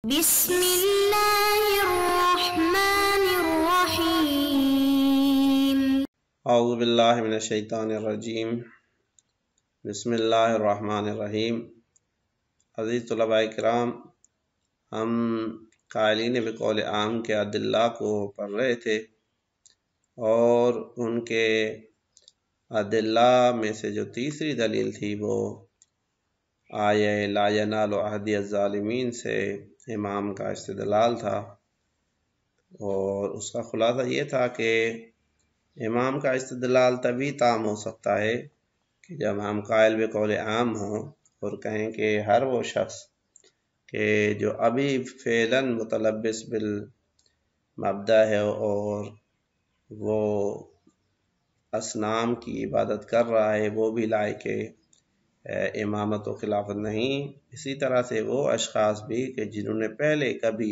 بسم اللہ الرحمن الرحیم۔ اعوذ باللہ من الشیطان الرجیم۔ بسم اللہ الرحمن الرحیم۔ عزیز طلباء کرام، ہم قائلین بقول عام کے ادلہ کو پڑھ رہے تھے اور ان کے ادلہ میں سے جو تیسری دلیل تھی وہ آیہ لا ینال عہدی الظالمین سے امام کا استدلال تھا، اور اس کا خلاصہ یہ تھا کہ امام کا استدلال تبھی تام ہو سکتا ہے کہ جب ہم قائل بقول عام ہوں اور کہیں کہ ہر وہ شخص کہ جو ابھی فعلاً متلبس بالمبدأ ہے اور وہ اصنام کی عبادت کر رہا ہے، وہ بھی لائق امامت و خلافت نہیں، اسی طرح سے وہ اشخاص بھی کہ جنہوں نے پہلے کبھی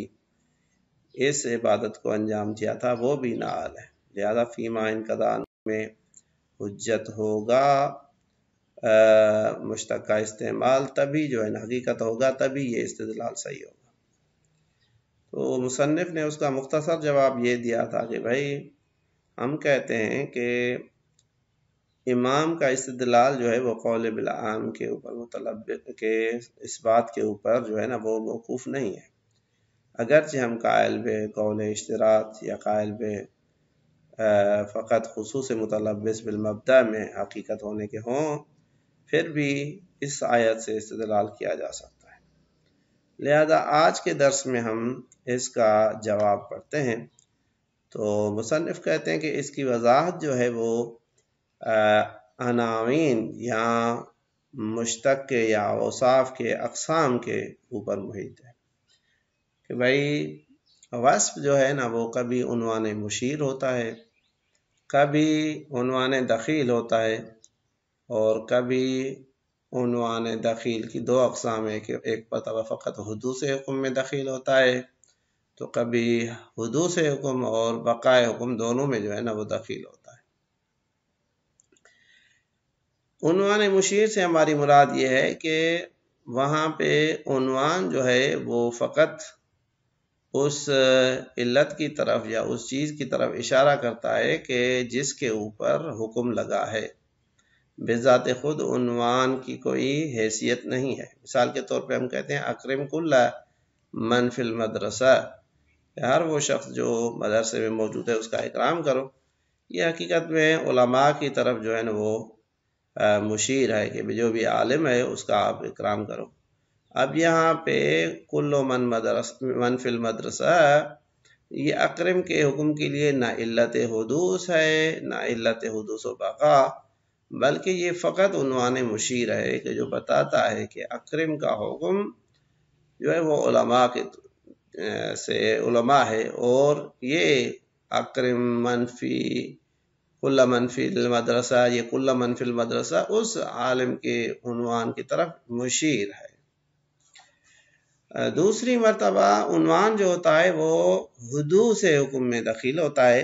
اس عبادت کو انجام دیا تھا وہ بھی نااہل ہے، لہذا فیما انقضاء میں حجت ہوگا مشتق کا استعمال، تبھی جو ہے حقیقت ہوگا، تبھی یہ استدلال صحیح ہوگا۔ تو مصنف نے اس کا مختصر جواب یہ دیا تھا کہ بھائی ہم کہتے ہیں کہ امام کا استدلال جو ہے وہ قول بالعام کے اوپر متلبس کے اس بات کے اوپر جو ہے نا وہ موقوف نہیں ہے، اگرچہ ہم قائل بے قول اشتراط یا قائل بے فقط خصوص متلبس بالمبدأ میں حقیقت ہونے کے ہوں، پھر بھی اس آیت سے استدلال کیا جا سکتا ہے۔ لہذا آج کے درس میں ہم اس کا جواب پڑھتے ہیں۔ تو مصنف کہتے ہیں کہ اس کی وضاحت جو ہے وہ عناوین یا مشتق کے یا اوصاف کے اقسام کے اوپر محیط ہے کہ بھائی وصف جو ہے نا وہ کبھی عنوان مشیر ہوتا ہے، کبھی عنوان دخیل ہوتا ہے، اور کبھی عنوان دخیل کی دو اقسام ہے کہ ایک مرتبہ فقط حدوث حکم میں دخیل ہوتا ہے، تو کبھی حدوث حکم اور بقائے حکم دونوں میں جو ہے نا وہ دخیل ہوتا ہے۔ عنوان مشیر سے ہماری مراد یہ ہے کہ وہاں پہ عنوان جو ہے وہ فقط اس علت کی طرف یا اس چیز کی طرف اشارہ کرتا ہے کہ جس کے اوپر حکم لگا ہے، بذات خود عنوان کی کوئی حیثیت نہیں ہے۔ مثال کے طور پہ ہم کہتے ہیں اکرم کل من فی المدرسہ، ہر وہ شخص جو مدرسے میں موجود ہے اس کا اکرام کرو، یہ حقیقت میں علماء کی طرف جو ہے نا وہ مشیر ہے کہ جو بھی عالم ہے اس کا آپ اکرام کرو۔ اب یہاں پہ کل من فی المدرسہ، یہ اکرم کے حکم کے لیے نہ علت حدوث ہے نہ علت حدوث و بقا، بلکہ یہ فقط عنوان مشیر ہے کہ جو بتاتا ہے کہ اکرم کا حکم جو ہے وہ علماء ہے، اور یہ اکرم کل من فی المدرسہ، یہ کل من فی المدرسہ اس عالم کے عنوان کی طرف مشیر ہے۔ دوسری مرتبہ عنوان جو ہوتا ہے وہ حدوث حکم میں دخیل ہوتا ہے،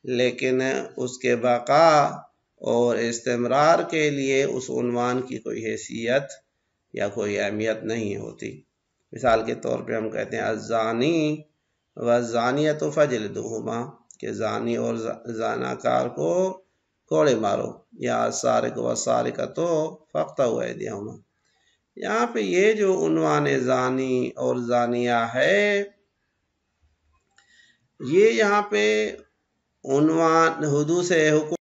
لیکن اس کے بقا اور استمرار کے لیے اس عنوان کی کوئی حیثیت یا کوئی اہمیت نہیں ہوتی۔ مثال کے طور پہ ہم کہتے ہیں الزانی والزانیۃ فجلدوہما، کہ زانی اور زاناکار کو کوڑے مارو، یا السارق والسارقۃ فاقطعوا ایدیہما۔ یہاں پہ یہ جو عنوان زانی اور زانیہ ہے، یہ یہاں پہ عنوان حدوث حکم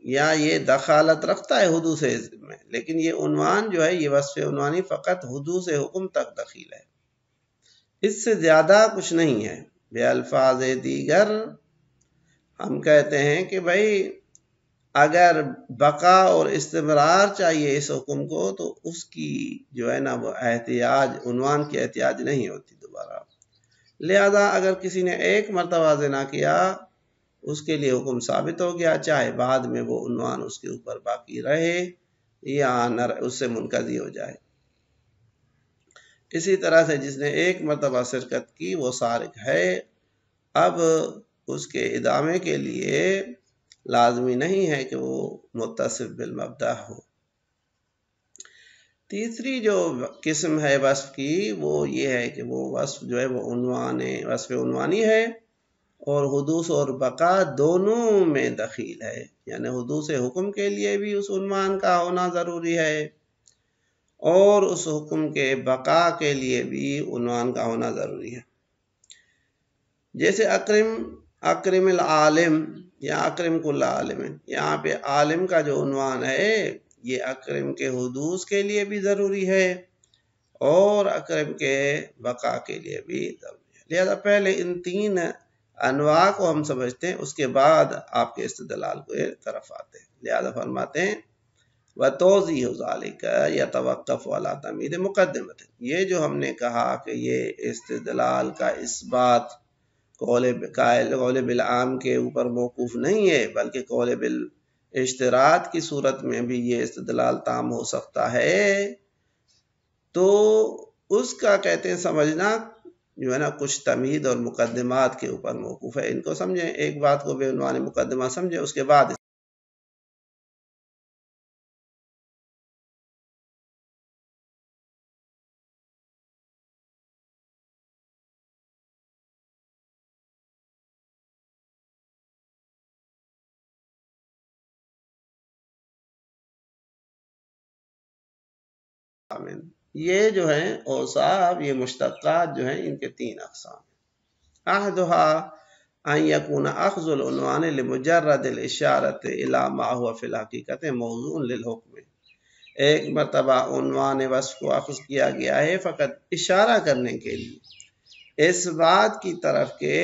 یا یہ دخالت رکھتا ہے حدوث میں، لیکن یہ عنوان جو ہے یہ وصف عنوانی فقط حدوث حکم تک دخیل ہے، اس سے زیادہ کچھ نہیں ہے۔ بے الفاظ دیگر ہم کہتے ہیں کہ بھائی اگر بقا اور استمرار چاہیے اس حکم کو تو اس کی جو ہے نا وہ احتیاج، عنوان کی احتیاج نہیں ہوتی دوبارہ۔ لہذا اگر کسی نے ایک مرتبہ زنا کیا، اس کے لیے حکم ثابت ہو گیا، چاہے بعد میں وہ عنوان اس کے اوپر باقی رہے یا اس سے منقضی ہو جائے۔ اسی طرح سے جس نے ایک مرتبہ شرکت کی وہ سارق ہے، اب اس کے ادامے کے لیے لازمی نہیں ہے کہ وہ متصف بالمبدأ ہو۔ تیسری جو قسم ہے وصف کی وہ یہ ہے کہ وہ وصف جو ہے وہ وصف عنوانی ہے اور حدوث اور بقا دونوں میں دخیل ہے، یعنی حدوث حکم کے لیے بھی اس عنوان کا ہونا ضروری ہے اور اس حکم کے بقا کے لیے بھی عنوان کا ہونا ضروری ہے۔ جیسے اکرم العالم یا اکرم کل عالم، یہاں پہ عالم کا جو عنوان ہے یہ اکرم کے حدوث کے لیے بھی ضروری ہے اور اکرم کے بقا کے لیے بھی ضروری ہے۔ لہذا پہلے ان تین انواع کو ہم سمجھتے ہیں، اس کے بعد آپ کے استدلال کو طرف آتے ہیں۔ لہذا فرماتے ہیں وَتَوْضِيحُ ذَلِكَ يَتَوَقَّفُ عَلَىٰ تَمْہِيدِ مُقَدِّمَةٍ، یہ جو ہم نے کہا کہ یہ استدلال کا اس بات قول بالعام کے اوپر موقوف نہیں ہے بلکہ قول بالاشتراط کی صورت میں بھی یہ استدلال تام ہو سکتا ہے، تو اس کا کہتے ہیں سمجھنا جو ہے نا کچھ تمہید اور مقدمات کے اوپر موقوف ہے۔ ان کو سمجھیں، ایک بات کو بے عنوان مقدمہ سمجھیں، اس کے بعد یہ جو ہیں اوصاف، یہ مشتقات جو ہیں ان کے تین اقسام ہیں۔ احدها ان يكون اخذ العنوان لمجرد الاشارة الى ما هو في الحقیقت موضوع للحکم، ایک مرتبہ عنوان وصف کو اخذ کیا گیا ہے فقط اشارہ کرنے کے لیے اس بات کی طرف کہ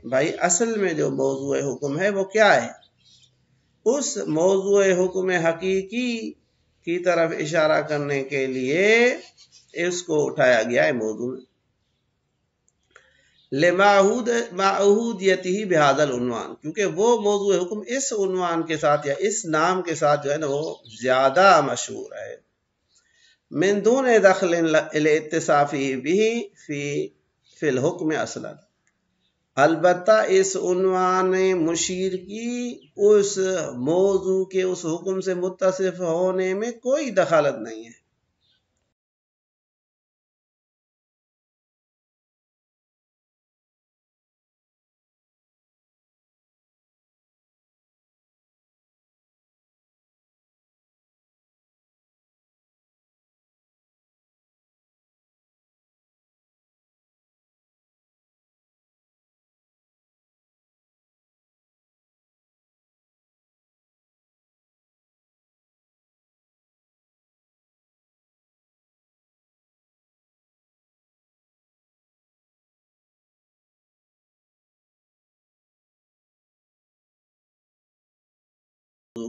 بھائی اصل میں جو موضوع حکم ہے وہ کیا ہے، اس موضوع حکم حقیقی کی طرف اشارہ کرنے کے لیے اس کو اٹھایا گیا ہے موضوع میں۔ لِمَعْهُودِيَتِهِ بِهَذَا العنوان، کیونکہ وہ موضوع حکم اس عنوان کے ساتھ یا اس نام کے ساتھ جو ہے نا وہ زیادہ مشہور ہے۔ من دون دخل الاتصافه به فی الحکم اصلا، البتہ اس عنوان مشیر کی اس موضوع کے اس حکم سے متصف ہونے میں کوئی دخالت نہیں ہے۔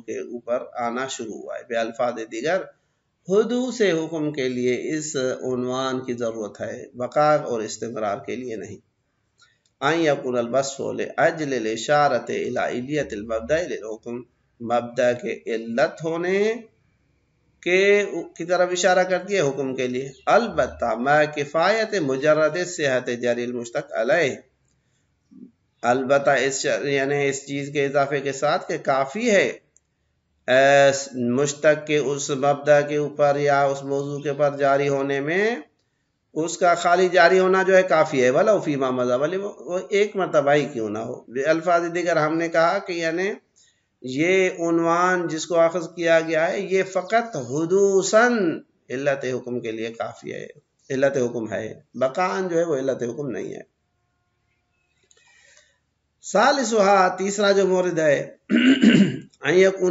کے اوپر آنا شروع ہوا ہے۔ بے الفاظ دیگر حدوث حکم کے لیے اس عنوان کی ضرورت ہے، بقا اور استمرار کے لیے نہیں۔ ان یکون الوصف لاجل الاشارۃ الی علیت المبدأ للحکم، مبدأ کے علت ہونے کی طرف اشارہ کرتی ہے حکم کے لیے، البتہ ما کفایت مجرد صحت جری المشتق علیہ، البتہ یعنی اس چیز کے اضافے کے ساتھ کہ کافی ہے مشتق کے اس مبدأ کے اوپر یا اس موضوع کے پر جاری ہونے میں، اس کا خالی جاری ہونا جو ہے کافی ہے، وَلَوْ فِي مَا مَضَىٰ، ولی وہ ایک مرتبہ ہی کیوں نہ ہو۔ الفاظ دیگر ہم نے کہا کہ یعنی یہ عنوان جس کو اخذ کیا گیا ہے یہ فقط حدوثاً علت حکم کے لیے کافی ہے، علت حکم ہے، بقاً جو ہے وہ علت حکم نہیں ہے۔ ثالثھا، تیسرا جو مورد ہے، ان یکون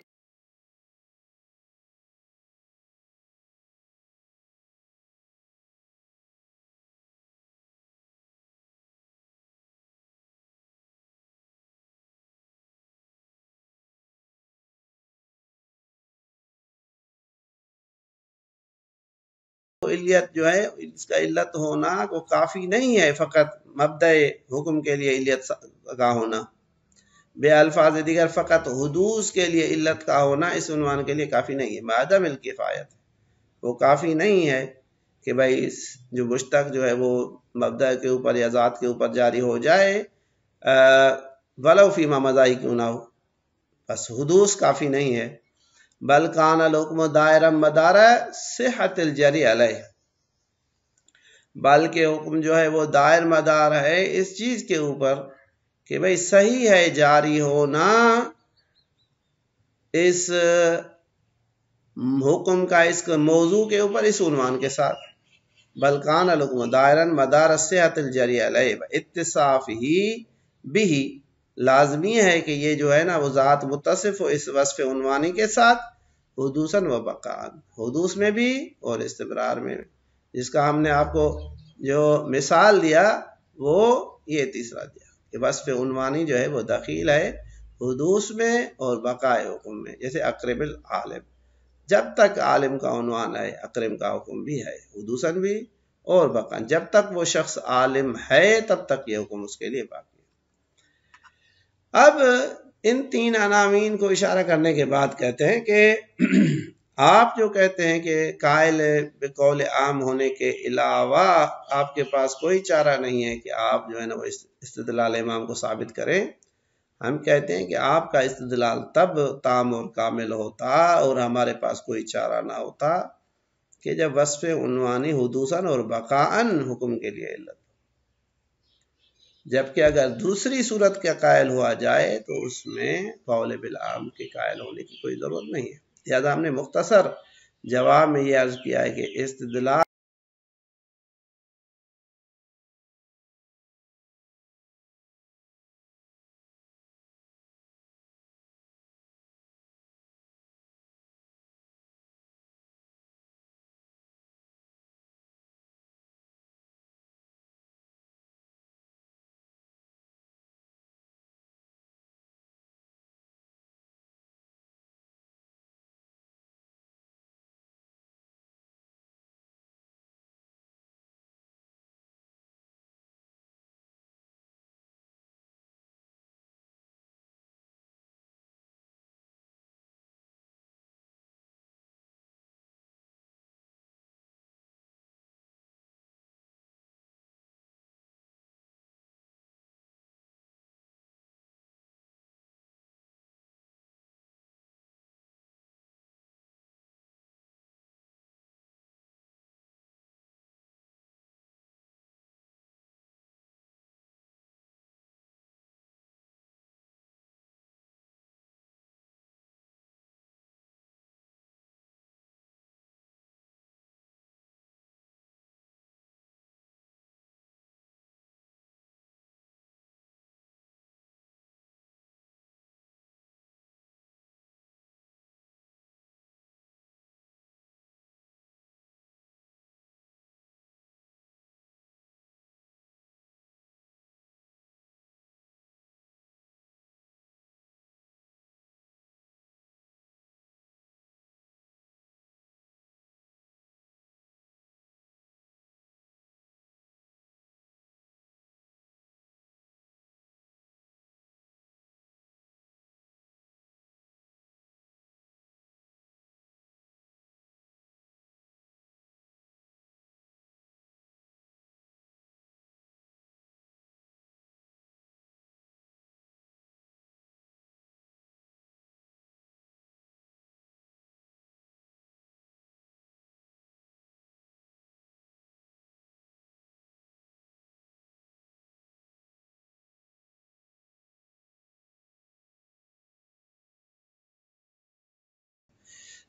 علیت جو ہے اس کا علت ہونا کو کافی نہیں ہے، فقط مبدأ حکم کے لیے علت کا ہونا، بے الفاظ دیگر فقط حدوث کے لیے علت کا ہونا اس عنوان کے لیے کافی نہیں ہے، بعدم الکفایت، وہ کافی نہیں ہے کہ بھائی جو مشتق جو ہے وہ مبدأ کے اوپر یا ذات کے اوپر جاری ہو جائے، ولو فی ما مضی کیوں نہ ہو، بس حدوث کافی نہیں ہے۔ بل کان الحکم دائرا مدار صحت الجری علیہ، بلکہ حکم جو ہے وہ دائر مدار ہے اس چیز کے اوپر کہ بھئی صحیح ہے جاری ہونا اس حکم کا اس موضوع کے اوپر اس عنوان کے ساتھ، بلکان الحکم دائرا مدار صحت الجری علیہ اتصاف ہی بھی، لازمی ہے کہ یہ جو ہے نا وہ ذات متصف ہو اس وصف عنوانی کے ساتھ، حدوثاً و بقاءً، حدوث میں بھی اور استمرار میں بھی، جس کا ہم نے آپ کو جو مثال دیا وہ یہ تیسرا دیا کہ وصف عنوانی جو ہے وہ دخیل ہے حدوث میں اور بقاء حکم میں، جیسے اقرب العالم، جب تک عالم کا عنوان ہے اقرب کا حکم بھی ہے حدوثاً بھی اور بقاءً، جب تک وہ شخص عالم ہے تب تک یہ حکم اس کے لیے باقی ہے۔ اب ان تین عناوین کو اشارہ کرنے کے بعد کہتے ہیں کہ آپ جو کہتے ہیں کہ قائل بقول عام ہونے کے علاوہ آپ کے پاس کوئی چارہ نہیں ہے کہ آپ جو ہے نا وہ استدلال امام کو ثابت کریں، ہم کہتے ہیں کہ آپ کا استدلال تب تام اور کامل ہوتا اور ہمارے پاس کوئی چارہ نہ ہوتا کہ جب وصف عنوانی حدوثاً اور بقاءً حکم کے لیے علت، جبکہ اگر دوسری صورت کا قائل ہوا جائے تو اس میں قول بالعام کے قائل ہونے کی کوئی ضرورت نہیں ہے۔ لہذا ہم نے مختصر جواب میں یہ عرض کیا ہے کہ استدلال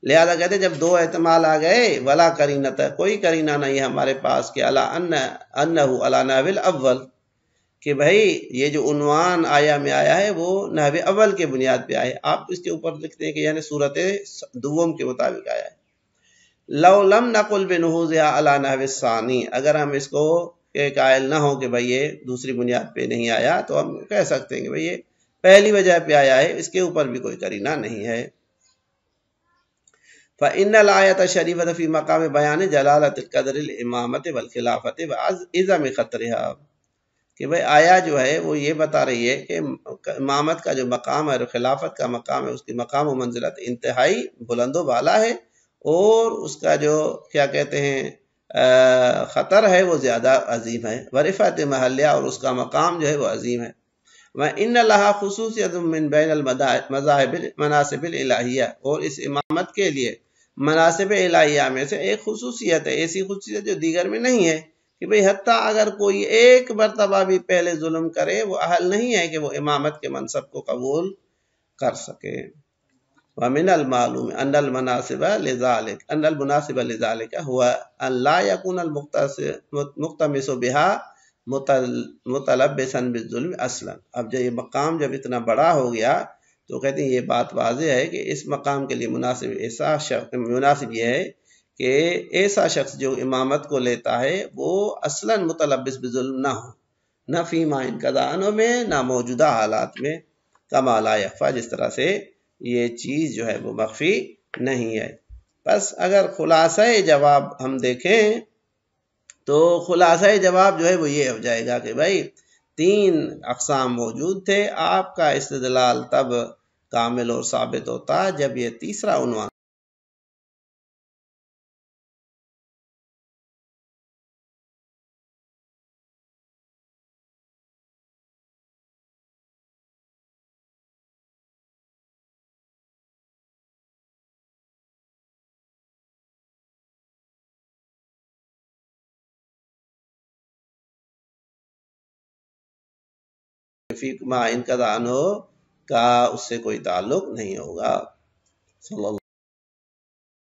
لہذا کہتے ہیں جب دو احتمال آ گئے ولا قرینۃ، کوئی قرینہ نہیں ہمارے پاس کہ الا انہ علی نحو الاول، کہ بھائی یہ جو عنوان آیا میں آیا ہے وہ نحو اول کے بنیاد پہ آیا ہے، آپ اس کے اوپر لکھتے ہیں کہ یعنی صورت دوم کے مطابق آیا ہے۔ لو لم نقل بنحوزها علی نحو الثانی، اگر ہم اس کو قائل نہ ہو کہ بھائی یہ دوسری بنیاد پہ نہیں آیا تو ہم کہہ سکتے ہیں کہ بھائی یہ پہلی وجہ پہ آیا ہے، اس کے اوپر بھی کوئی قرینہ نہیں ہے۔ فإن الآية الشريفة في مقام بیان جلالت القدر الامامت والخلافت وعظم خطرها، کہ بھئی آیا جو ہے وہ یہ بتا رہی ہے کہ امامت کا جو مقام ہے اور خلافت کا مقام ہے، اس کی مقام و منزلت انتہائی بلند و بالا ہے، اور اس کا جو کیا کہتے ہیں خطر ہے وہ زیادہ عظیم ہے، ورفعت محلیہ، اور اس کا مقام جو ہے وہ عظیم ہے۔ وَإِنَّ لَهَا خُصُوصِيَةٌ مِّن بَيْنِ الْمَنَاصِبِ الْإِلَٰهِیَّہ، اور اس امامت کے لیے مناسب الہیہ میں سے ایک خصوصیت ہے، ایسی خصوصیت جو دیگر میں نہیں ہے، کہ بھئی حتیٰ اگر کوئی ایک مرتبہ بھی پہلے ظلم کرے وہ اہل نہیں ہے کہ وہ امامت کے منصب کو قبول کر سکے۔ وَمِنَ الْمَعْلُومِ أَنَّ الْمُنَاسِبَ لِذَلِكَ هُوَ أَنْ لَا يَكُونَ الْمُقْتَمِسُ بِهَا مُتَلَبِّسًا بِالظُّلْمِ اصلاً۔ اب جب یہ مقام جب اتنا بڑا ہو گیا تو کہتے ہیں یہ بات واضح ہے کہ اس مقام کے لیے مناسب یہ ہے کہ ایسا شخص جو امامت کو لیتا ہے وہ اصلاً متلبس بظلم نہ ہو، نہ فیما انقضاء عنہ میں، نہ موجودہ حالات میں، کما لا یخفی، جس طرح سے یہ چیز جو ہے وہ مخفی نہیں ہے۔ بس اگر خلاصہ جواب ہم دیکھیں تو خلاصہ جواب جو ہے وہ یہ ہو جائے گا کہ بھائی 3 اقسام موجود تھے، آپ کا استدلال تب کامل اور ثابت ہوتا جب یہ تیسرا عنوان فی ما انقضاء عنہ کا اس سے کوئی تعلق نہیں ہوگا۔ صلی اللہ